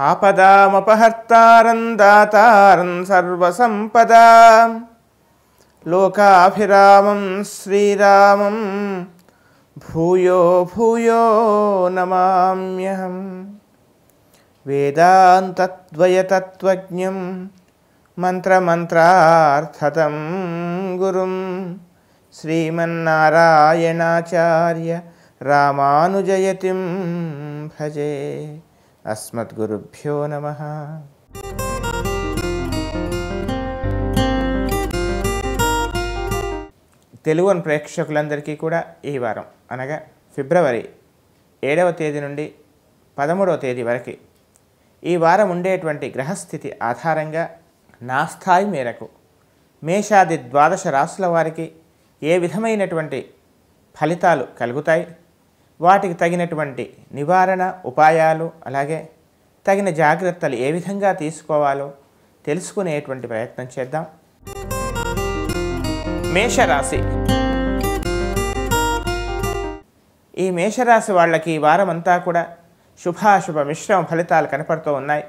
ఆపదామపహర్తారం దాతారం సర్వసంపదాం లోకాభిరామం శ్రీరామం భూయో భూయో నమామ్యహం. వేదాంతద్వయతత్వజ్ఞం మంత్రమంత్రార్థతం గురుం శ్రీమన్నారాయణాచార్య రామానుజయతిం భజే. అస్మద్గురుభ్యో నమః. తెలుగు ప్రేక్షకులందరికీ కూడా ఈ వారం అనగా ఫిబ్రవరి 7వ తేదీ నుండి 13వ తేదీ వరకు ఈ వారం ఉండేటువంటి గ్రహస్థితి ఆధారంగా నా స్థాయి మేరకు మేషాది ద్వాదశ రాశుల వారికి ఏ విధమైనటువంటి ఫలితాలు కలుగుతాయి, వాటికి తగినటువంటి నివారణ ఉపాయాలు అలాగే తగిన జాగ్రత్తలు ఏ విధంగా తీసుకోవాలో తెలుసుకునేటువంటి ప్రయత్నం చేద్దాం. మేషరాశి. ఈ మేషరాశి వాళ్ళకి ఈ వారం అంతా కూడా శుభాశుభ మిశ్రమ ఫలితాలు కనపడుతూ ఉన్నాయి.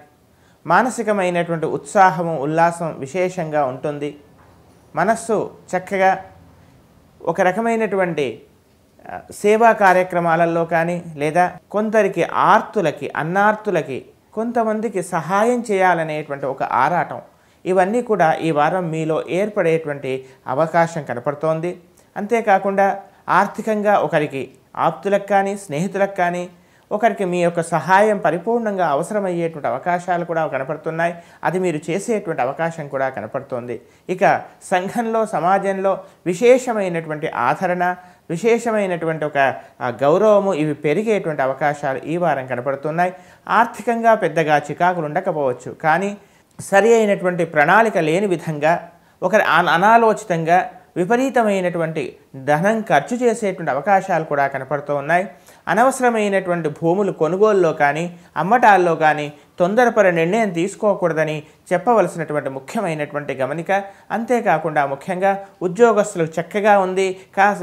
మానసికమైనటువంటి ఉత్సాహము ఉల్లాసం విశేషంగా ఉంటుంది. మనస్సు చక్కగా ఒక రకమైనటువంటి సేవా కార్యక్రమాలలో కానీ లేదా కొందరికి ఆర్తులకి అన్నార్తులకి కొంతమందికి సహాయం చేయాలనేటువంటి ఒక ఆరాటం, ఇవన్నీ కూడా ఈ వారం మీలో ఏర్పడేటువంటి అవకాశం కనపడుతోంది. అంతేకాకుండా ఆర్థికంగా ఒకరికి ఆప్తులకు కానీ స్నేహితులకు కానీ ఒకరికి మీ యొక్క సహాయం పరిపూర్ణంగా అవసరమయ్యేటువంటి అవకాశాలు కూడా కనపడుతున్నాయి. అది మీరు చేసేటువంటి అవకాశం కూడా కనపడుతోంది. ఇక సంఘంలో సమాజంలో విశేషమైనటువంటి ఆదరణ, విశేషమైనటువంటి ఒక గౌరవము ఇవి పెరిగేటువంటి అవకాశాలు ఈ వారం కనపడుతున్నాయి. ఆర్థికంగా పెద్దగా చికాకులు ఉండకపోవచ్చు, కానీ సరి అయినటువంటి ప్రణాళిక లేని విధంగా ఒకరి అనాలోచితంగా విపరీతమైనటువంటి ధనం ఖర్చు చేసేటువంటి అవకాశాలు కూడా కనపడుతూ ఉన్నాయి. అనవసరమైనటువంటి భూములు కొనుగోలులో కానీ అమ్మటాల్లో కానీ తొందరపడి నిర్ణయం తీసుకోకూడదని చెప్పవలసినటువంటి ముఖ్యమైనటువంటి గమనిక. అంతేకాకుండా ముఖ్యంగా ఉద్యోగస్తులకు చక్కగా ఉంది.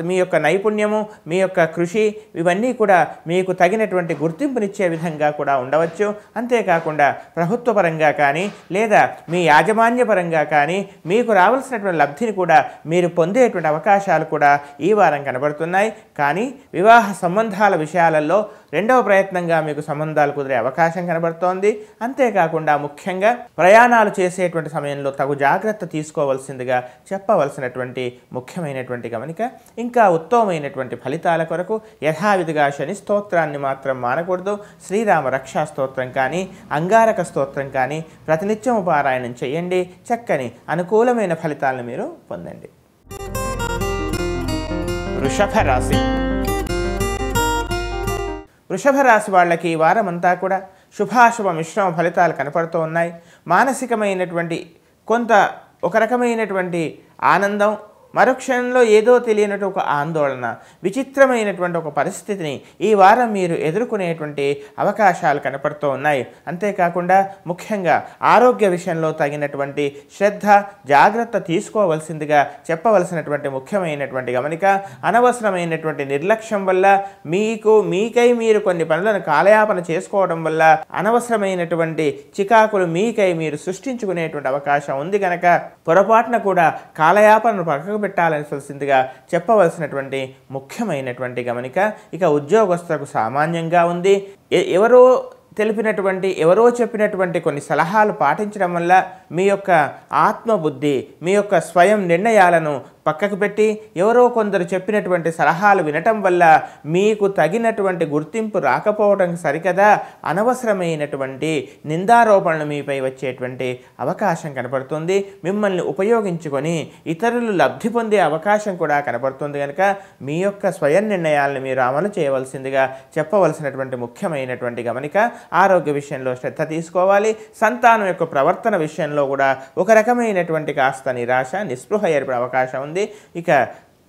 మీ యొక్క నైపుణ్యము మీ యొక్క కృషి ఇవన్నీ కూడా మీకు తగినటువంటి గుర్తింపునిచ్చే విధంగా కూడా ఉండవచ్చు. అంతేకాకుండా ప్రభుత్వ పరంగా కానీ లేదా మీ యాజమాన్యపరంగా కానీ మీకు రావాల్సినటువంటి లబ్ధిని కూడా మీరు పొందేటువంటి అవకాశాలు కూడా ఈ వారం కనబడుతున్నాయి. కానీ వివాహ సంబంధాల విషయాలలో రెండవ ప్రయత్నంగా మీకు సంబంధాలు కుదిరే అవకాశం కనబడుతోంది. అంతేకాకుండా ముఖ్యంగా ప్రయాణాలు చేసేటువంటి సమయంలో తగు జాగ్రత్త తీసుకోవాల్సిందిగా చెప్పవలసినటువంటి ముఖ్యమైనటువంటి గమనిక. ఇంకా ఉత్తమమైనటువంటి ఫలితాల కొరకు యథావిధిగా శని స్తోత్రాన్ని మాత్రం మానకూడదు. శ్రీరామ రక్షా స్తోత్రం కానీ అంగారక స్తోత్రం కానీ ప్రతినిత్యము పారాయణం చేయండి. చక్కని అనుకూలమైన ఫలితాలను మీరు పొందండి. వృషభ రాశి. వృషభ రాశి వాళ్ళకి ఈ వారం అంతా కూడా శుభాశుభ మిశ్రమ ఫలితాలు కనపడుతూ ఉన్నాయి. మానసికమైనటువంటి కొంత ఒక రకమైనటువంటి ఆనందం, మరుక్షణంలో ఏదో తెలియనట్టు ఒక ఆందోళన, విచిత్రమైనటువంటి ఒక పరిస్థితిని ఈ వారం మీరు ఎదుర్కొనేటువంటి అవకాశాలు కనపడుతూ ఉన్నాయి. అంతేకాకుండా ముఖ్యంగా ఆరోగ్య విషయంలో తగినటువంటి శ్రద్ధ జాగ్రత్త తీసుకోవలసిందిగా చెప్పవలసినటువంటి ముఖ్యమైనటువంటి గమనిక. అనవసరమైనటువంటి నిర్లక్ష్యం వల్ల మీకై మీరు కొన్ని పనులను కాలయాపన చేసుకోవడం వల్ల అనవసరమైనటువంటి చికాకులు మీకై మీరు సృష్టించుకునేటువంటి అవకాశం ఉంది. కనుక పొరపాటున కూడా కాలయాపనను పక్కకు పెట్టాల్సిందిగా చెప్పవలసినటువంటి ముఖ్యమైనటువంటి గమనిక. ఇక ఉద్యోగస్తులకు సామాన్యంగా ఉంది. ఎవరో చెప్పినటువంటి కొన్ని సలహాలు పాటించడం వల్ల మీ యొక్క ఆత్మబుద్ధి మీ యొక్క స్వయం నిర్ణయాలను పక్కకు పెట్టి ఎవరో కొందరు చెప్పినటువంటి సలహాలు వినటం వల్ల మీకు తగినటువంటి గుర్తింపు రాకపోవడం సరికదా అనవసరమైనటువంటి నిందారోపణలు మీపై వచ్చేటువంటి అవకాశం కనపడుతుంది. మిమ్మల్ని ఉపయోగించుకొని ఇతరులు లబ్ధి పొందే అవకాశం కూడా కనపడుతుంది. కనుక మీ యొక్క స్వయం నిర్ణయాలను మీరు అమలు చేయవలసిందిగా చెప్పవలసినటువంటి ముఖ్యమైనటువంటి గమనిక. ఆరోగ్య విషయంలో శ్రద్ధ తీసుకోవాలి. సంతానం యొక్క ప్రవర్తన విషయంలో కూడా ఒక రకమైనటువంటి కాస్త నిరాశ నిస్పృహ ఏర్పడే అవకాశం ఉంది. ఇక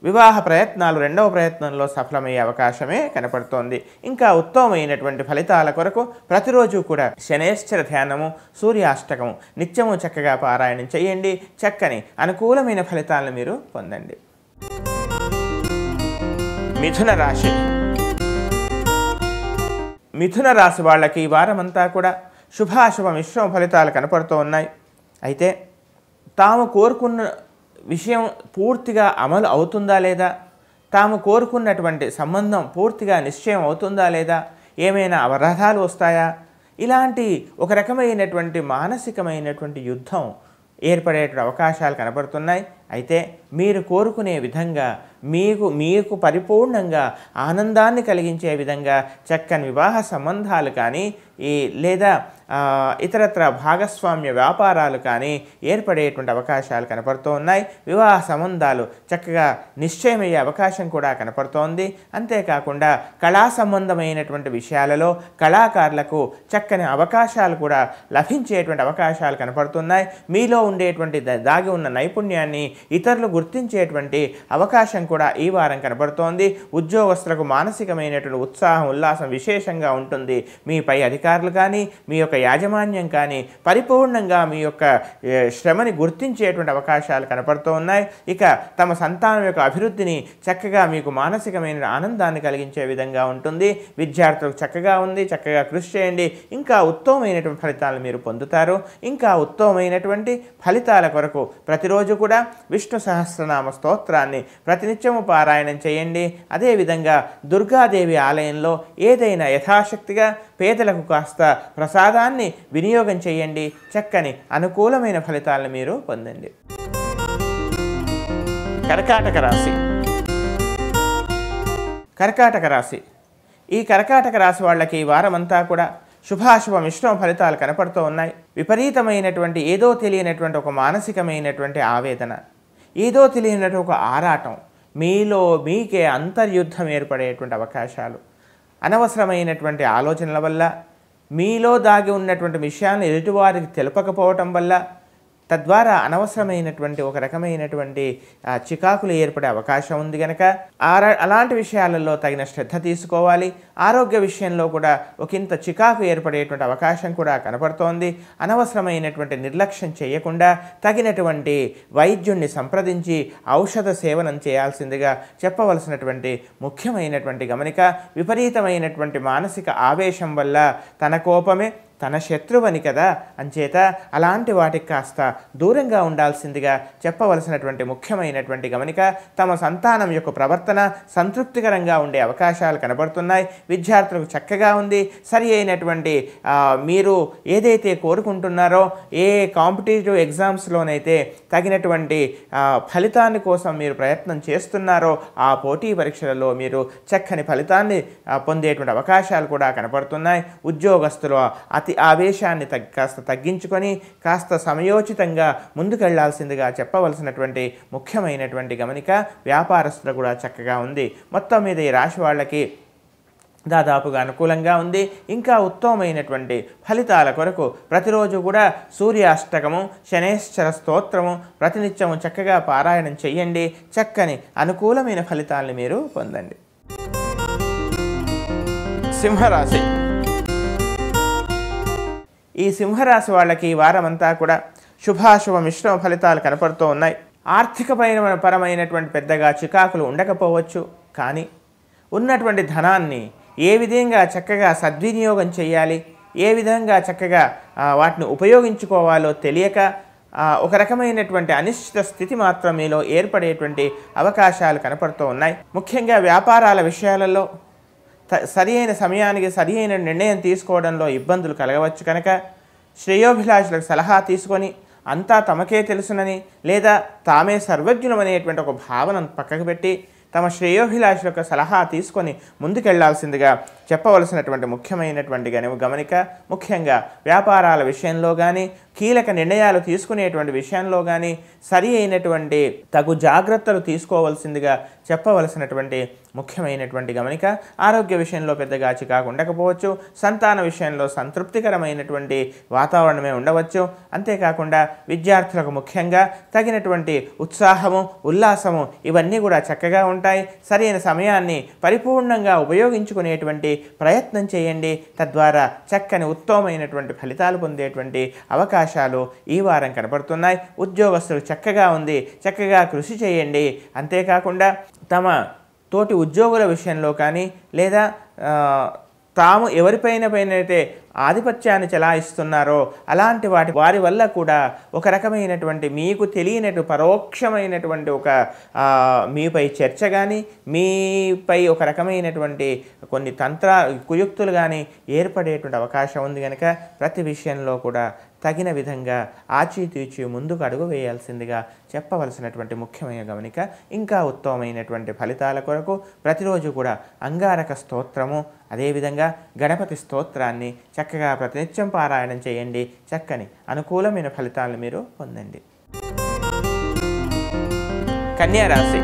వివాహ ప్రయత్నాలు రెండవ ప్రయత్నంలో సఫలమయ్యే అవకాశమే కనపడుతోంది. ఇంకా ఉత్తమమైనటువంటి ఫలితాల కొరకు ప్రతిరోజు కూడా శనేశ్వర ధ్యానము సూర్యాష్టకము నిత్యము చక్కగా పారాయణం చేయండి. చక్కని అనుకూలమైన ఫలితాలను మీరు పొందండి. మిథున రాశి. మిథున రాశి వాళ్ళకి ఈ వారమంతా కూడా శుభాశుభ మిశ్రమ ఫలితాలు కనపడుతూ ఉన్నాయి. అయితే తాము కోరుకున్న విషయం పూర్తిగా అమలు అవుతుందా లేదా, తాము కోరుకున్నటువంటి సంబంధం పూర్తిగా నిశ్చయం అవుతుందా లేదా, ఏమైనా అవరోధాలు వస్తాయా, ఇలాంటి ఒక రకమైనటువంటి మానసికమైనటువంటి యుద్ధం ఏర్పడేటువంటి అవకాశాలు కనపడుతున్నాయి. అయితే మీరు కోరుకునే విధంగా మీకు పరిపూర్ణంగా ఆనందాన్ని కలిగించే విధంగా చక్కని వివాహ సంబంధాలు కానీ లేదా ఇతరత్ర భాగస్వామ్య వ్యాపారాలు కానీ ఏర్పడేటువంటి అవకాశాలు కనపడుతూ ఉన్నాయి. వివాహ సంబంధాలు చక్కగా నిశ్చయమయ్యే అవకాశం కూడా కనపడుతోంది. అంతేకాకుండా కళా సంబంధమైనటువంటి విషయాలలో కళాకారులకు చక్కని అవకాశాలు కూడా లభించేటువంటి అవకాశాలు కనపడుతున్నాయి. మీలో ఉండేటువంటి దాగి ఉన్న నైపుణ్యాన్ని ఇతరులు గుర్తించేటువంటి అవకాశం కూడా ఈ వారం కనబడుతోంది. ఉద్యోగస్తులకు మానసికమైనటువంటి ఉత్సాహం ఉల్లాసం విశేషంగా ఉంటుంది. మీ పై అధికారులు కానీ మీ యొక్క యాజమాన్యం కానీ పరిపూర్ణంగా మీ యొక్క శ్రమని గుర్తించేటువంటి అవకాశాలు కనపడుతూ ఉన్నాయి. ఇక తమ సంతానం యొక్క అభివృద్ధిని చక్కగా మీకు మానసికమైన ఆనందాన్ని కలిగించే విధంగా ఉంటుంది. విద్యార్థులకు చక్కగా ఉంది, చక్కగా కృషి చేయండి, ఇంకా ఉత్తమమైనటువంటి ఫలితాలు మీరు పొందుతారు. ఇంకా ఉత్తమమైనటువంటి ఫలితాల కొరకు ప్రతిరోజు కూడా విష్ణు సహస్రనామ స్తోత్రాన్ని ప్రతినిత్యము పారాయణం చేయండి. అదేవిధంగా దుర్గాదేవి ఆలయంలో ఏదైనా యథాశక్తిగా పేదలకు కాస్త ప్రసాదాన్ని వినియోగం చేయండి. చక్కని అనుకూలమైన ఫలితాలను మీరు పొందండి. కర్కాటక రాశి. కర్కాటక రాశి ఈ కర్కాటక రాశి వాళ్ళకి ఈ వారమంతా కూడా శుభాశుభ మిశ్రమ ఫలితాలు కనపడుతూ ఉన్నాయి. విపరీతమైనటువంటి ఏదో తెలియనటువంటి ఒక మానసికమైనటువంటి ఆవేదన, ఏదో తెలియనటువంటి ఒక ఆరాటం, మీలో మీకే అంతర్యుద్ధం ఏర్పడేటువంటి అవకాశాలు, అనవసరమైనటువంటి ఆలోచనల వల్ల, మీలో దాగి ఉన్నటువంటి విషయాన్ని ఎదుటివారికి తెలపకపోవటం వల్ల తద్వారా అనవసరమైనటువంటి ఒక రకమైనటువంటి చికాకులు ఏర్పడే అవకాశం ఉంది కనుక అలాంటి విషయాలలో తగిన శ్రద్ధ తీసుకోవాలి. ఆరోగ్య విషయంలో కూడా ఒకంత చికాకు ఏర్పడేటువంటి అవకాశం కూడా కనపడుతోంది. అనవసరమైనటువంటి నిర్లక్ష్యం చేయకుండా తగినటువంటి వైద్యుణ్ణి సంప్రదించి ఔషధ సేవనం చేయాల్సిందిగా చెప్పవలసినటువంటి ముఖ్యమైనటువంటి గమనిక. విపరీతమైనటువంటి మానసిక ఆవేశం వల్ల తన కోపమే తన శత్రువని కదా, అంచేత అలాంటి వాటికి కాస్త దూరంగా ఉండాల్సిందిగా చెప్పవలసినటువంటి ముఖ్యమైనటువంటి గమనిక. తమ సంతానం యొక్క ప్రవర్తన సంతృప్తికరంగా ఉండే అవకాశాలు కనబడుతున్నాయి. విద్యార్థులకు చక్కగా ఉంది. సరి అయినటువంటి మీరు ఏదైతే కోరుకుంటున్నారో, ఏ కాంపిటేటివ్ ఎగ్జామ్స్లోనైతే తగినటువంటి ఫలితాన్ని కోసం మీరు ప్రయత్నం చేస్తున్నారో ఆ పోటీ పరీక్షలలో మీరు చక్కని ఫలితాన్ని పొందేటువంటి అవకాశాలు కూడా కనపడుతున్నాయి. ఉద్యోగస్తులు ఆవేశాన్ని కాస్త తగ్గించుకొని కాస్త సమయోచితంగా ముందుకెళ్లాల్సిందిగా చెప్పవలసినటువంటి ముఖ్యమైనటువంటి గమనిక. వ్యాపారస్తులు కూడా చక్కగా ఉంది. మొత్తం మీద ఈ రాశి వాళ్ళకి దాదాపుగా అనుకూలంగా ఉంది. ఇంకా ఉత్తమమైనటువంటి ఫలితాల కొరకు ప్రతిరోజు కూడా సూర్యాష్టకము, శనేశ్వర స్తోత్రము ప్రతినిత్యము చక్కగా పారాయణం చెయ్యండి. చక్కని అనుకూలమైన ఫలితాలను మీరు పొందండి. సింహరాశి. ఈ సింహరాశి వాళ్ళకి ఈ వారమంతా కూడా శుభాశుభ మిశ్రమ ఫలితాలు కనపడుతూ ఉన్నాయి. ఆర్థిక పరమైనటువంటి పెద్దగా చికాకులు ఉండకపోవచ్చు, కానీ ఉన్నటువంటి ధనాన్ని ఏ విధంగా చక్కగా సద్వినియోగం చేయాలి, ఏ విధంగా చక్కగా వాటిని ఉపయోగించుకోవాలో తెలియక ఒక రకమైనటువంటి అనిశ్చిత స్థితి మాత్రం మీలో ఏర్పడేటువంటి అవకాశాలు కనపడుతూ ఉన్నాయి. ముఖ్యంగా వ్యాపారాల విషయాలలో సరి అయిన సమయానికి సరి అయిన నిర్ణయం తీసుకోవడంలో ఇబ్బందులు కలగవచ్చు కనుక శ్రేయోభిలాషులకు సలహా తీసుకొని అంతా తమకే తెలుసునని లేదా తామే సర్వజ్ఞులమనేటువంటి ఒక భావనను పక్కకు పెట్టి తమ శ్రేయోభిలాషులకు సలహా తీసుకొని ముందుకెళ్లాల్సిందిగా చెప్పవలసినటువంటి ముఖ్యమైనటువంటి గమనిక. ముఖ్యంగా వ్యాపారాల విషయంలో కానీ కీలక నిర్ణయాలు తీసుకునేటువంటి విషయంలో కానీ సరి అయినటువంటి తగు జాగ్రత్తలు తీసుకోవాల్సిందిగా చెప్పవలసినటువంటి ముఖ్యమైనటువంటి గమనిక. ఆరోగ్య విషయంలో పెద్దగా చికాకు ఉండకపోవచ్చు. సంతాన విషయంలో సంతృప్తికరమైనటువంటి వాతావరణమే ఉండవచ్చు. అంతేకాకుండా విద్యార్థులకు ముఖ్యంగా తగినటువంటి ఉత్సాహము ఉల్లాసము ఇవన్నీ కూడా చక్కగా ఉంటాయి. సరైన సమయాన్ని పరిపూర్ణంగా ఉపయోగించుకునేటువంటి ప్రయత్నం చేయండి. తద్వారా చక్కని ఉత్తమమైనటువంటి ఫలితాలు పొందేటువంటి అవకాశాలు ఈ వారం కనపడుతున్నాయి. ఉద్యోగస్తులు చక్కగా ఉంది, చక్కగా కృషి చేయండి. అంతేకాకుండా తమ తోటి ఉద్యోగుల విషయంలో కానీ లేదా తాము ఎవరిపైనైతే ఆధిపత్యాన్ని చెలాయిస్తున్నారో అలాంటి వారి వల్ల కూడా ఒక రకమైనటువంటి మీకు తెలియనట్టు పరోక్షమైనటువంటి ఒక మీపై చర్చ కానీ మీపై ఒక రకమైనటువంటి కొన్ని కుయుక్తులు కానీ ఏర్పడేటువంటి అవకాశం ఉంది కనుక ప్రతి విషయంలో కూడా తగిన విధంగా ఆచితూచి ముందుకు అడుగు వేయాల్సిందిగా చెప్పవలసినటువంటి ముఖ్యమైన గమనిక. ఇంకా ఉత్తమమైనటువంటి ఫలితాల కొరకు ప్రతిరోజు కూడా అంగారక స్తోత్రము అదేవిధంగా గణపతి స్తోత్రాన్ని చక్కగా ప్రతినిత్యం పారాయణం చేయండి. చక్కని అనుకూలమైన ఫలితాలను మీరు పొందండి. కన్యారాశి.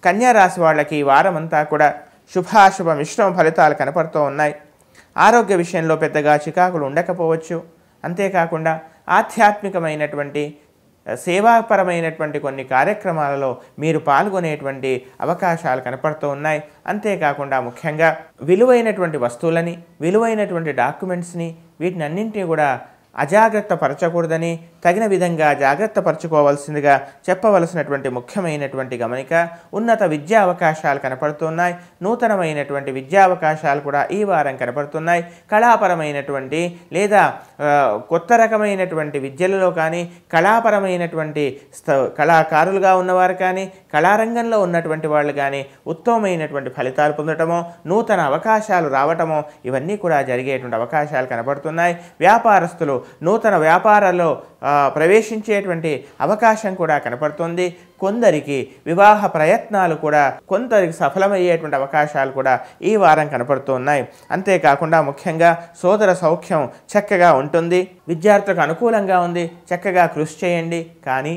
కన్యారాశి వాళ్ళకి ఈ వారమంతా కూడా శుభాశుభ మిశ్రమ ఫలితాలు కనపడుతూ ఉన్నాయి. ఆరోగ్య విషయంలో పెద్దగా చికాకులు ఉండకపోవచ్చు. అంతేకాకుండా ఆధ్యాత్మికమైనటువంటి సేవాపరమైనటువంటి కొన్ని కార్యక్రమాలలో మీరు పాల్గొనేటువంటి అవకాశాలు కనపడుతూ ఉన్నాయి. అంతేకాకుండా ముఖ్యంగా విలువైనటువంటి వస్తువులని విలువైనటువంటి డాక్యుమెంట్స్ని వీటిని అన్నింటినీ కూడా అజాగ్రత్త పరచకూడదని తగిన విధంగా జాగ్రత్త పరచుకోవాల్సిందిగా చెప్పవలసినటువంటి ముఖ్యమైనటువంటి గమనిక. ఉన్నత విద్యా అవకాశాలు కనపడుతున్నాయి. నూతనమైనటువంటి విద్యా అవకాశాలు కూడా ఈ వారం కనపడుతున్నాయి. కళాపరమైనటువంటి లేదా కొత్త రకమైనటువంటి విద్యలలో కానీ కళాపరమైనటువంటి కళాకారులుగా ఉన్నవారు కానీ కళారంగంలో ఉన్నటువంటి వాళ్ళు కానీ ఉత్తమమైనటువంటి ఫలితాలు పొందటమో నూతన అవకాశాలు రావటమో ఇవన్నీ కూడా జరిగేటువంటి అవకాశాలు కనపడుతున్నాయి. వ్యాపారస్తులు నూతన వ్యాపారాల్లో ప్రవేశించేటువంటి అవకాశం కూడా కనపడుతుంది. కొందరికి వివాహ ప్రయత్నాలు కూడా కొందరికి సఫలమయ్యేటువంటి అవకాశాలు కూడా ఈ వారం కనపడుతూ ఉన్నాయి. అంతేకాకుండా ముఖ్యంగా సోదర సౌఖ్యం చక్కగా ఉంటుంది. విద్యార్థులకు అనుకూలంగా ఉంది. చక్కగా కృషి చేయండి. కానీ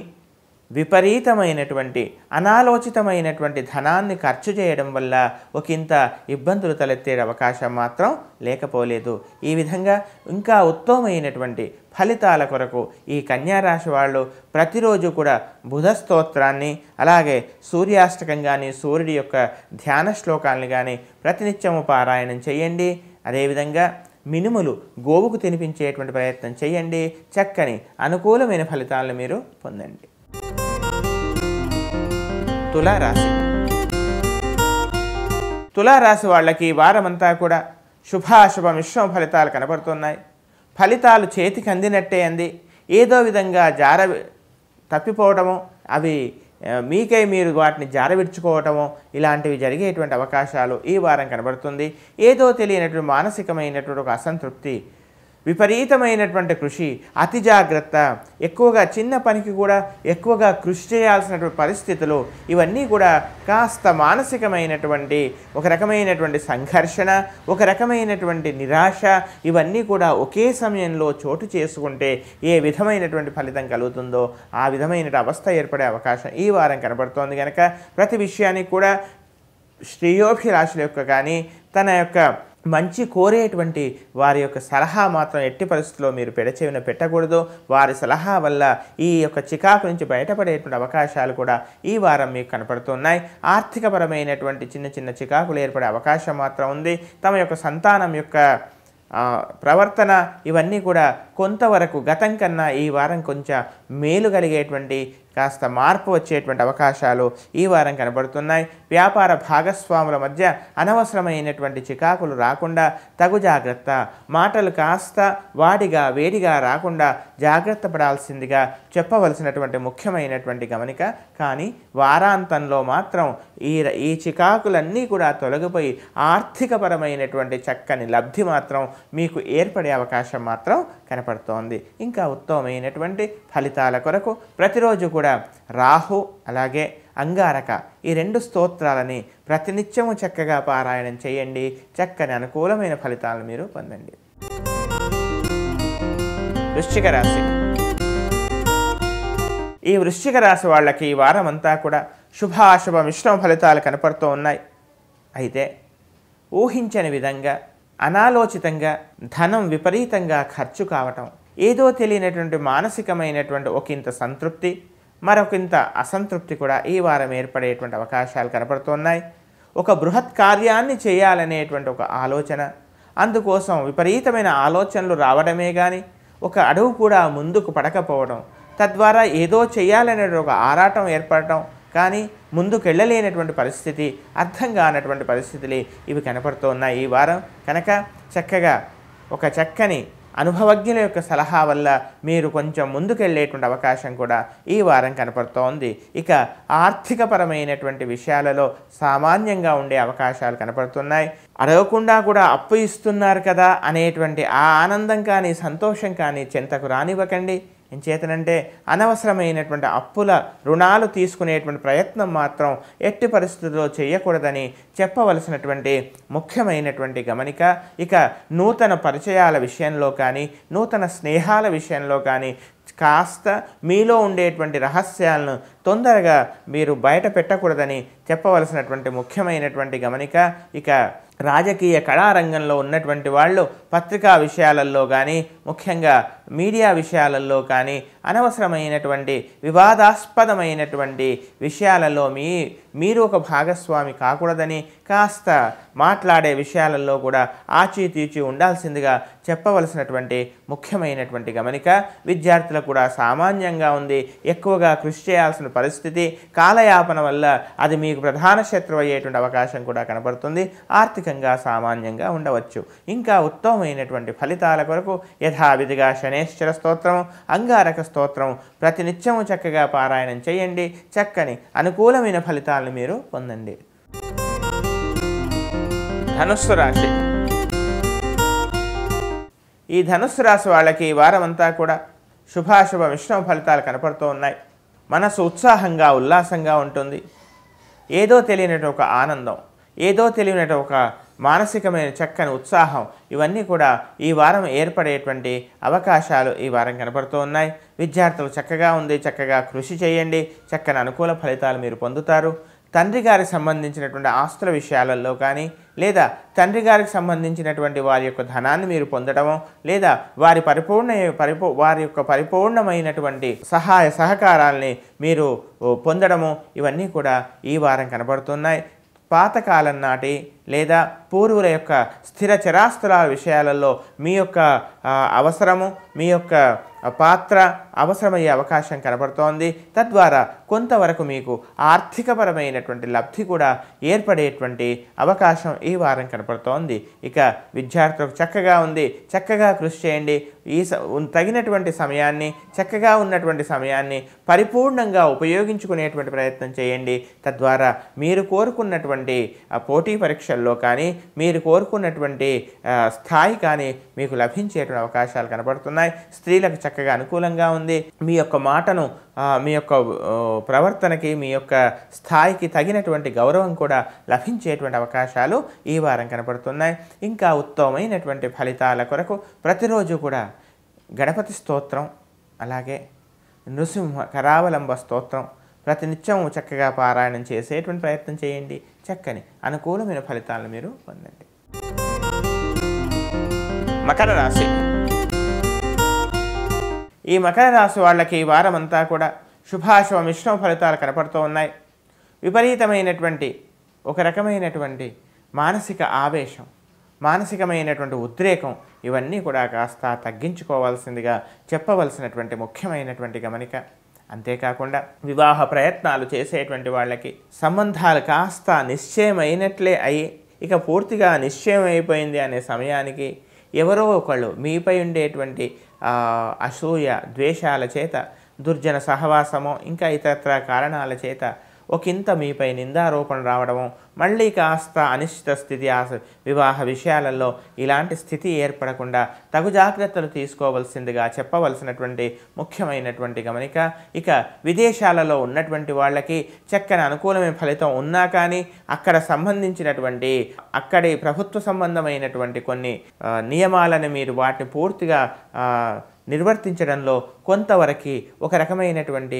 విపరీతమైనటువంటి అనాలోచితమైనటువంటి ధనాన్ని ఖర్చు చేయడం వల్ల ఒకంత ఇబ్బందులు తలెత్తే అవకాశం మాత్రం లేకపోలేదు. ఈ విధంగా ఇంకా ఉత్తమమైనటువంటి ఫలితాల కొరకు ఈ కన్యారాశి వాళ్ళు ప్రతిరోజు కూడా బుధ స్తోత్రాన్ని అలాగే సూర్యాష్టకం కానీ సూర్యుడి యొక్క ధ్యాన శ్లోకాలను కానీ ప్రతినిత్యము పారాయణం చేయండి. అదేవిధంగా మినుములు గోవుకు తినిపించేటువంటి ప్రయత్నం చేయండి. చక్కని అనుకూలమైన ఫలితాలను మీరు పొందండి. తులారాశి. తులారాశి వాళ్ళకి వారమంతా కూడా శుభాశుభ మిశ్రమ ఫలితాలు కనపడుతున్నాయి. ఫలితాలు చేతికి అందినట్టే అంది ఏదో విధంగా తప్పిపోవటమో అవి మీకై మీరు వాటిని జారవిడ్చుకోవటమో ఇలాంటివి జరిగేటువంటి అవకాశాలు ఈ వారం కనబడుతుంది. ఏదో తెలియనటువంటి మానసికమైనటువంటి ఒక అసంతృప్తి, విపరీతమైనటువంటి కృషి, అతి జాగ్రత్త, ఎక్కువగా చిన్న పనికి కూడా ఎక్కువగా కృషి చేయాల్సినటువంటి పరిస్థితులు ఇవన్నీ కూడా కాస్త మానసికమైనటువంటి ఒక రకమైనటువంటి సంఘర్షణ, ఒక రకమైనటువంటి నిరాశ ఇవన్నీ కూడా ఒకే సమయంలో చోటు చేసుకుంటే ఏ విధమైనటువంటి ఫలితం కలుగుతుందో ఆ విధమైన అవస్థ ఏర్పడే అవకాశం ఈ వారం కనబడుతోంది. కనుక ప్రతి విషయానికి కూడా శ్రేయోభిలాషుల యొక్క కానీ తన యొక్క మంచి కోరేటువంటి వారి యొక్క సలహా మాత్రం ఎట్టి పరిస్థితుల్లో మీరు పెడచెవిన పెట్టకూడదు. వారి సలహా వల్ల ఈ యొక్క చికాకు నుంచి బయటపడేటువంటి అవకాశాలు కూడా ఈ వారం మీకు కనపడుతున్నాయి. ఆర్థికపరమైనటువంటి చిన్న చిన్న చికాకులు ఏర్పడే అవకాశం మాత్రం ఉంది. తమ యొక్క సంతానం యొక్క ప్రవర్తన ఇవన్నీ కూడా కొంతవరకు గతం కన్నా ఈ వారం కొంచెం మేలు కలిగేటువంటి కాస్త మార్పు వచ్చేటువంటి అవకాశాలు ఈ వారం కనబడుతున్నాయి. వ్యాపార భాగస్వాముల మధ్య అనవసరమైనటువంటి చికాకులు రాకుండా తగు జాగ్రత్త, మాటలు కాస్త వాడిగా వేడిగా రాకుండా జాగ్రత్త పడాల్సిందిగా చెప్పవలసినటువంటి ముఖ్యమైనటువంటి గమనిక. కానీ వారాంతంలో మాత్రం ఈ చికాకులన్నీ కూడా తొలగిపోయి ఆర్థికపరమైనటువంటి చక్కని లబ్ధి మాత్రం మీకు ఏర్పడే అవకాశం మాత్రం కనపడుతోంది. ఇంకా ఉత్తమమైనటువంటి ఫలితాల కొరకు ప్రతిరోజు కూడా రాహు అలాగే అంగారక ఈ రెండు స్తోత్రాలని ప్రతినిత్యము చక్కగా పారాయణం చేయండి. చక్కని అనుకూలమైన ఫలితాలను మీరు పొందండి. వృశ్చిక రాశి. ఈ వృశ్చిక రాశి వాళ్ళకి ఈ వారం అంతా కూడా శుభాశుభ మిశ్రమ ఫలితాలు కనపడుతూ ఉన్నాయి. అయితే ఊహించని విధంగా అనాలోచితంగా ధనం విపరీతంగా ఖర్చు కావటం, ఏదో తెలియనటువంటి మానసికమైనటువంటి ఒకంత సంతృప్తి మరొకంత అసంతృప్తి కూడా ఈ వారం ఏర్పడేటువంటి అవకాశాలు కనపడుతున్నాయి. ఒక బృహత్ కార్యాన్ని చేయాలనేటువంటి ఒక ఆలోచన, అందుకోసం విపరీతమైన ఆలోచనలు రావడమే కానీ ఒక అడుగు కూడా ముందుకు పడకపోవడం, తద్వారా ఏదో చేయాలనే ఒక ఆరాటం ఏర్పడటం, కానీ ముందుకెళ్ళలేనటువంటి పరిస్థితి, అర్థం కానటువంటి పరిస్థితులు ఇవి కనపడుతూ ఉన్నాయి ఈ వారం. కనుక చక్కగా ఒక చక్కని అనుభవజ్ఞుల యొక్క సలహా వల్ల మీరు కొంచెం ముందుకెళ్ళేటువంటి అవకాశం కూడా ఈ వారం కనపడుతోంది. ఇక ఆర్థికపరమైనటువంటి విషయాలలో సామాన్యంగా ఉండే అవకాశాలు కనపడుతున్నాయి. అడగకుండా కూడా అప్పు ఇస్తున్నారు కదా అనేటువంటి ఆ ఆనందం కానీ సంతోషం కానీ చెంతకు రానివ్వకండి. ఎంచేతనంటే అనవసరమైనటువంటి అప్పుల రుణాలు తీసుకునేటువంటి ప్రయత్నం మాత్రం ఎట్టి పరిస్థితుల్లో చేయకూడదని చెప్పవలసినటువంటి ముఖ్యమైనటువంటి గమనిక. ఇక నూతన పరిచయాల విషయంలో కానీ నూతన స్నేహాల విషయంలో కానీ కాస్త మీలో ఉండేటువంటి రహస్యాలను తొందరగా మీరు బయట పెట్టకూడదని చెప్పవలసినటువంటి ముఖ్యమైనటువంటి గమనిక. ఇక రాజకీయ కళారంగంలో ఉన్నటువంటి వాళ్ళు పత్రికా విషయాలలో కానీ ముఖ్యంగా మీడియా విషయాలలో కానీ అనవసరమైనటువంటి వివాదాస్పదమైనటువంటి విషయాలలో మీరు ఒక భాగస్వామి కాకూడదని కాస్త మాట్లాడే విషయాలలో కూడా ఆచితూచి ఉండాల్సిందిగా చెప్పవలసినటువంటి ముఖ్యమైనటువంటి గమనిక. విద్యార్థులకు కూడా సామాన్యంగా ఉంది. ఎక్కువగా కృషి చేయాల్సిన పరిస్థితి, కాలయాపన వల్ల అది మీకు ప్రధాన శత్రువు అయ్యేటువంటి అవకాశం కూడా కనబడుతుంది. ఆర్థికంగా సామాన్యంగా ఉండవచ్చు. ఇంకా ఉత్తమమైనటువంటి ఫలితాల కొరకు యథావిధిగా శనేశ్వర స్తోత్రం, అంగారక స్తోత్రం ప్రతినిత్యము చక్కగా పారాయణం చేయండి. చక్కని అనుకూలమైన ఫలితాలను మీరు పొందండి. ధనుస్సు రాశి. ఈ ధనుస్సు రాశి వాళ్ళకి ఈ వారం అంతా కూడా శుభాశుభ మిశ్రమ ఫలితాలు కనపడుతూ ఉన్నాయి. మనసు ఉత్సాహంగా ఉల్లాసంగా ఉంటుంది. ఏదో తెలియనట్టు ఒక ఆనందం, ఏదో తెలియనట్టు ఒక మానసికమైన చక్కని ఉత్సాహం ఇవన్నీ కూడా ఈ వారం ఏర్పడేటువంటి అవకాశాలు ఈ వారం కనపడుతూ ఉన్నాయి. విద్యార్థులు చక్కగా ఉంది, చక్కగా కృషి చేయండి. చక్కని అనుకూల ఫలితాలు మీరు పొందుతారు. తండ్రి గారికి సంబంధించినటువంటి ఆస్తుల విషయాలలో కానీ లేదా తండ్రి గారికి సంబంధించినటువంటి వారి యొక్క ధనాన్ని మీరు పొందడమో లేదా వారి యొక్క పరిపూర్ణమైనటువంటి సహాయ సహకారాలని మీరు పొందడము ఇవన్నీ కూడా ఈ వారం కనబడుతున్నాయి. పాతకాలం నాటి లేదా పూర్వుల యొక్క స్థిర చరాస్తుల విషయాలలో మీ యొక్క అవసరము, మీ యొక్క పాత్ర అవసరమయ్యే అవకాశం కనబడుతోంది. తద్వారా కొంతవరకు మీకు ఆర్థికపరమైనటువంటి లబ్ధి కూడా ఏర్పడేటువంటి అవకాశం ఈ వారం కనబడుతోంది. ఇక విద్యార్థులకు చక్కగా ఉంది, చక్కగా కృషి చేయండి. తగినటువంటి సమయాన్ని, చక్కగా ఉన్నటువంటి సమయాన్ని పరిపూర్ణంగా ఉపయోగించుకునేటువంటి ప్రయత్నం చేయండి. తద్వారా మీరు కోరుకున్నటువంటి పోటీ పరీక్షల్లో కానీ మీరు కోరుకున్నటువంటి స్థాయి కానీ మీకు లభించేటువంటి అవకాశాలు కనబడుతున్నాయి. స్త్రీలకు చక్కగా అనుకూలంగా ఉంది. మీ యొక్క మాటను, మీ యొక్క ప్రవర్తనకి, మీ యొక్క స్థాయికి తగినటువంటి గౌరవం కూడా లభించేటువంటి అవకాశాలు ఈ వారం కనపడుతున్నాయి. ఇంకా ఉత్తమమైనటువంటి ఫలితాల కొరకు ప్రతిరోజు కూడా గణపతి స్తోత్రం, అలాగే నృసింహ కరావలంబ స్తోత్రం ప్రతినిత్యం చక్కగా పారాయణం చేసేటువంటి ప్రయత్నం చేయండి. చక్కని అనుకూలమైన ఫలితాలను మీరు పొందండి. మకర రాశి. ఈ మకర రాశి వాళ్ళకి ఈ వారం అంతా కూడా శుభాశుభ మిశ్రమ ఫలితాలు కనపడుతూ ఉన్నాయి. విపరీతమైనటువంటి ఒక రకమైనటువంటి మానసిక ఆవేశం, మానసికమైనటువంటి ఉద్రేకం ఇవన్నీ కూడా కాస్త తగ్గించుకోవాల్సిందిగా చెప్పవలసినటువంటి ముఖ్యమైనటువంటి గమనిక. అంతేకాకుండా వివాహ ప్రయత్నాలు చేసేటువంటి వాళ్ళకి సంబంధాలు కాస్త నిశ్చయమైనట్లే అయ్యి ఇక పూర్తిగా నిశ్చయం అయిపోయింది అనే సమయానికి ఎవరో ఒకళ్ళు మీపై ఉండేటువంటి అసూయ, ద్వేషాల చేత, దుర్జన సహవాసమో ఇంకా ఇతరత్ర కారణాల చేత ఒకంత మీపై నిందారోపణ రావడము, మళ్ళీ కాస్త అనిశ్చిత స్థితి వివాహ విషయాలలో ఇలాంటి స్థితి ఏర్పడకుండా తగు జాగ్రత్తలు తీసుకోవలసిందిగా చెప్పవలసినటువంటి ముఖ్యమైనటువంటి గమనిక. ఇక విదేశాలలో ఉన్నటువంటి వాళ్ళకి చక్కని అనుకూలమైన ఫలితం ఉన్నా కానీ అక్కడ సంబంధించినటువంటి అక్కడి ప్రభుత్వ సంబంధమైనటువంటి కొన్ని నియమాలను మీరు వాటిని పూర్తిగా నిర్వర్తించడంలో కొంతవరకు ఒక రకమైనటువంటి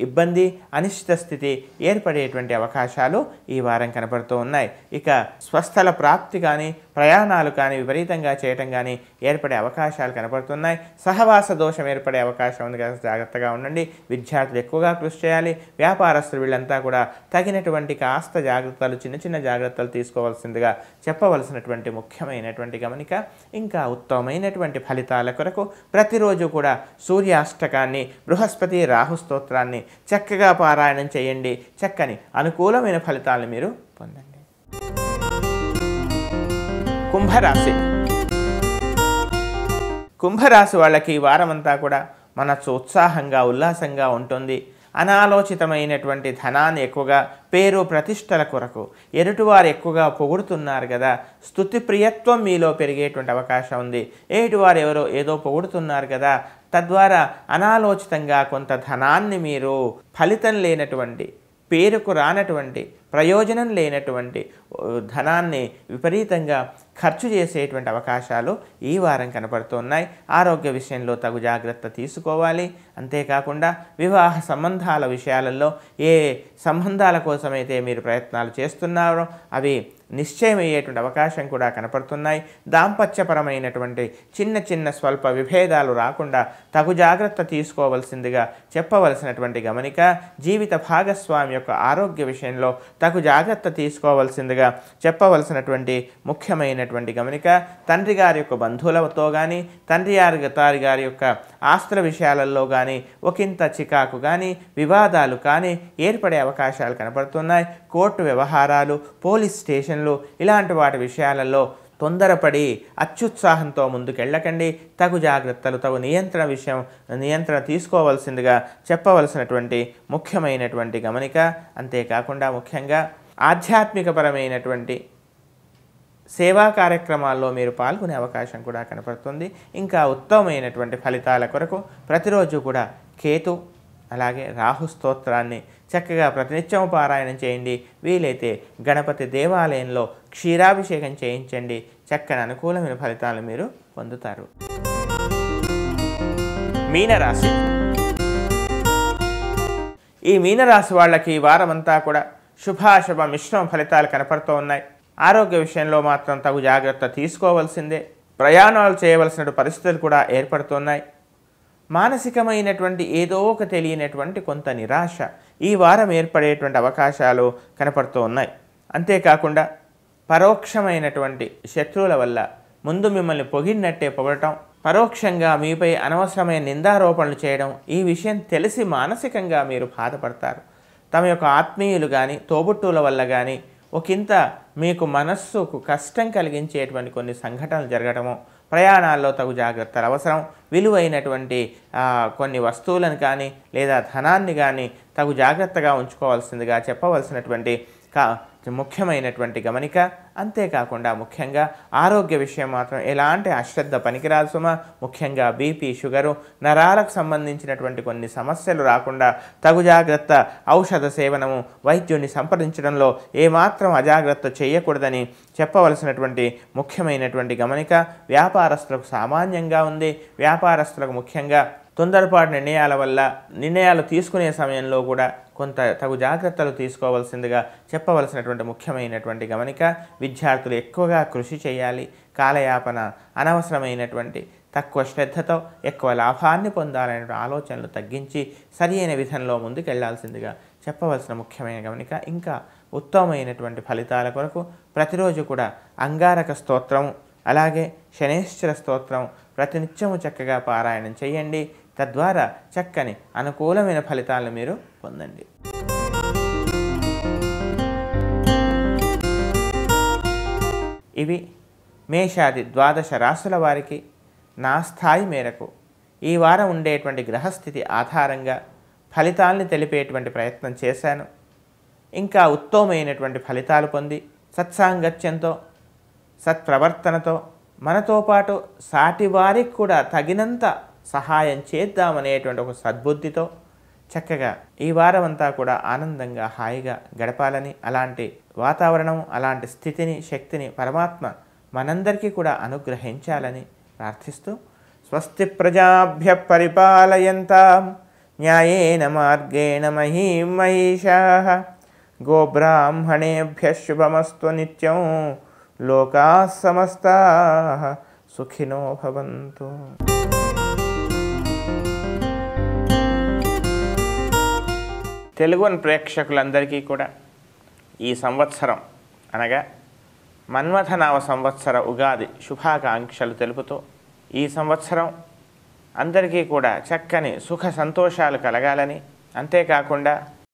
ఇబ్బంది, అనిశ్చిత స్థితి ఏర్పడేటువంటి అవకాశాలు ఈ వారం కనపడుతూ ఉన్నాయి. ఇక స్వస్థల ప్రాప్తి కానీ ప్రయాణాలు కానీ విపరీతంగా చేయటం కానీ ఏర్పడే అవకాశాలు కనపడుతున్నాయి. సహవాస దోషం ఏర్పడే అవకాశం ఉంది కదా, జాగ్రత్తగా ఉండండి. విద్యార్థులు ఎక్కువగా కృషి చేయాలి. వ్యాపారస్తులు వీళ్ళంతా కూడా తగినటువంటి కాస్త జాగ్రత్తలు, చిన్న చిన్న జాగ్రత్తలు తీసుకోవాల్సిందిగా చెప్పవలసినటువంటి ముఖ్యమైనటువంటి గమనిక. ఇంకా ఉత్తమమైనటువంటి ఫలితాల కొరకు ప్రతిరోజు కూడా సూర్యాష్టకాన్ని, బృహస్పతి రాహు స్తోత్రాన్ని చక్కగా పారాయణం చేయండి. చక్కని అనుకూలమైన ఫలితాలను మీరు పొందండి. కుంభరాశి. కుంభరాశి వాళ్ళకి ఈ వారమంతా కూడా మనసు ఉత్సాహంగా, ఉల్లాసంగా ఉంటుంది. అనాలోచితమైనటువంటి ధనాన్ని ఎక్కువగా పేరు ప్రతిష్టల కొరకు ఎదుటివారు ఎక్కువగా పొగుడుతున్నారు కదా, స్తుతి ప్రియత్వం మీలో పెరిగేటువంటి అవకాశం ఉంది. ఎదుటివారు ఎవరో ఏదో పొగుడుతున్నారు కదా, తద్వారా అనాలోచితంగా కొంత ధనాన్ని మీరు ఫలితం లేనటువంటి, పేరుకు రానటువంటి, ప్రయోజనం లేనటువంటి ధనాన్ని విపరీతంగా ఖర్చు చేసేటువంటి అవకాశాలు ఈ వారం కనపడుతున్నాయి. ఆరోగ్య విషయంలో తగు జాగ్రత్త తీసుకోవాలి. అంతేకాకుండా వివాహ సంబంధాల విషయాలలో ఏ సంబంధాల కోసమైతే మీరు ప్రయత్నాలు చేస్తున్నారో అవి నిశ్చయమయ్యేటువంటి అవకాశం కూడా కనపడుతున్నాయి. దాంపత్యపరమైనటువంటి చిన్న చిన్న స్వల్ప విభేదాలు రాకుండా తగు జాగ్రత్త తీసుకోవలసిందిగా చెప్పవలసినటువంటి గమనిక. జీవిత భాగస్వామి యొక్క ఆరోగ్య విషయంలో తగు జాగ్రత్త తీసుకోవలసిందిగా చెప్పవలసినటువంటి ముఖ్యమైనటువంటి గమనిక. తండ్రి గారి యొక్క బంధువులతో కానీ, తండ్రి గారి యొక్క ఆస్తుల విషయాలలో కానీ ఒకంత చికాకు కానీ, వివాదాలు కానీ ఏర్పడే అవకాశాలు కనపడుతున్నాయి. కోర్టు వ్యవహారాలు, పోలీస్ స్టేషన్లు ఇలాంటి వాటి విషయాలలో తొందరపడి అత్యుత్సాహంతో ముందుకెళ్ళకండి. తగు జాగ్రత్తలు, తగు నియంత్రణ తీసుకోవాల్సిందిగా చెప్పవలసినటువంటి ముఖ్యమైనటువంటి గమనిక. అంతేకాకుండా ముఖ్యంగా ఆధ్యాత్మికపరమైనటువంటి సేవా కార్యక్రమాల్లో మీరు పాల్గొనే అవకాశం కూడా కనపడుతుంది. ఇంకా ఉత్తమమైనటువంటి ఫలితాల కొరకు ప్రతిరోజు కూడా కేతు అలాగే రాహు స్తోత్రాన్ని చక్కగా ప్రతినిత్యం పారాయణం చేయండి. వీలైతే గణపతి దేవాలయంలో క్షీరాభిషేకం చేయించండి. చక్కని అనుకూలమైన ఫలితాలను మీరు పొందుతారు. మీనరాశి. ఈ మీనరాశి వాళ్ళకి ఈ వారమంతా కూడా శుభాశుభ మిశ్రమ ఫలితాలు కనపడుతూ ఉన్నాయి. ఆరోగ్య విషయంలో మాత్రం తగు జాగ్రత్త తీసుకోవాల్సిందే. ప్రయాణాలు చేయవలసిన పరిస్థితులు కూడా ఏర్పడుతున్నాయి. మానసికమైనటువంటి ఏదో ఒక తెలియనటువంటి కొంత నిరాశ ఈ వారం ఏర్పడేటువంటి అవకాశాలు కనపడుతూ ఉన్నాయి. అంతేకాకుండా పరోక్షమైనటువంటి శత్రువుల వల్ల ముందు మిమ్మల్ని పొగిడినట్టే పొగడటం, పరోక్షంగా మీపై అనవసరమైన నిందారోపణలు చేయడం, ఈ విషయం తెలిసి మానసికంగా మీరు బాధపడతారు. తమ యొక్క ఆత్మీయులు కానీ, తోబుట్టువుల వల్ల కానీ ఒకంత మీకు మనస్సుకు కష్టం కలిగించేటువంటి కొన్ని సంఘటనలు జరగడము, ప్రయాణాల్లో తగు జాగ్రత్తలు అవసరం. విలువైనటువంటి కొన్ని వస్తువులను కానీ లేదా ధనాన్ని కానీ తగు జాగ్రత్తగా ఉంచుకోవాల్సిందిగా చెప్పవలసినటువంటి ముఖ్యమైనటువంటి గమనిక. అంతేకాకుండా ముఖ్యంగా ఆరోగ్య విషయం మాత్రం ఎలాంటి అశ్రద్ధ పనికిరాదు సుమ. ముఖ్యంగా బీపీ, షుగరు, నరాలకు సంబంధించినటువంటి కొన్ని సమస్యలు రాకుండా తగు జాగ్రత్త, ఔషధ సేవనము, వైద్యుని సంప్రదించడంలో ఏమాత్రం అజాగ్రత్త చేయకూడదని చెప్పవలసినటువంటి ముఖ్యమైనటువంటి గమనిక. వ్యాపారస్తులకు సామాన్యంగా ఉంది. వ్యాపారస్తులకు ముఖ్యంగా తొందరపాటు నిర్ణయాలు తీసుకునే సమయంలో కూడా కొంత తగు జాగ్రత్తలు తీసుకోవాల్సిందిగా చెప్పవలసినటువంటి ముఖ్యమైనటువంటి గమనిక. విద్యార్థులు ఎక్కువగా కృషి చేయాలి. కాలయాపన, అనవసరమైనటువంటి తక్కువ శ్రద్ధతో ఎక్కువ లాభాన్ని పొందాలనే ఆలోచనలు తగ్గించి సరి అయిన విధంలో ముందుకెళ్లాల్సిందిగా చెప్పవలసిన ముఖ్యమైన గమనిక. ఇంకా ఉత్తమమైనటువంటి ఫలితాల కొరకు ప్రతిరోజు కూడా అంగారక స్తోత్రం అలాగే శనేశ్వర స్తోత్రం ప్రతినిత్యము చక్కగా పారాయణం చేయండి. తద్వారా చక్కని అనుకూలమైన ఫలితాలను మీరు పొందండి. ఇవి మేషాది 12 రాశుల వారికి నా స్థాయి మేరకు ఈ వారం ఉండేటువంటి గ్రహస్థితి ఆధారంగా ఫలితాలని తెలిపేటువంటి ప్రయత్నం చేశాను. ఇంకా ఉత్తమమైనటువంటి ఫలితాలు పొంది సత్సాంగత్యంతో, సత్ప్రవర్తనతో మనతో పాటు సాటి వారికి కూడా తగినంత సహాయం చేద్దామనేటువంటి ఒక సద్బుద్ధితో చక్కగా ఈ వారం అంతా కూడా ఆనందంగా హాయిగా గడపాలని, అలాంటి వాతావరణం, అలాంటి స్థితిని, శక్తిని పరమాత్మ మనందరికీ కూడా అనుగ్రహించాలని ప్రార్థిస్తూ స్వస్తి ప్రజాభ్య పరిపాలయంతాం న్యాయేన మార్గేణ మహీం మహిషాః గోబ్రాహ్మణేభ్య శుభమస్తు నిత్యం లోకాః సమస్తాః సుఖినో భవంతు. తెలుగు ప్రేక్షకులందరికీ కూడా ఈ సంవత్సరం అనగా మన్మథనామ సంవత్సర ఉగాది శుభాకాంక్షలు తెలుపుతూ ఈ సంవత్సరం అందరికీ కూడా చక్కని సుఖ సంతోషాలు కలగాలని, అంతేకాకుండా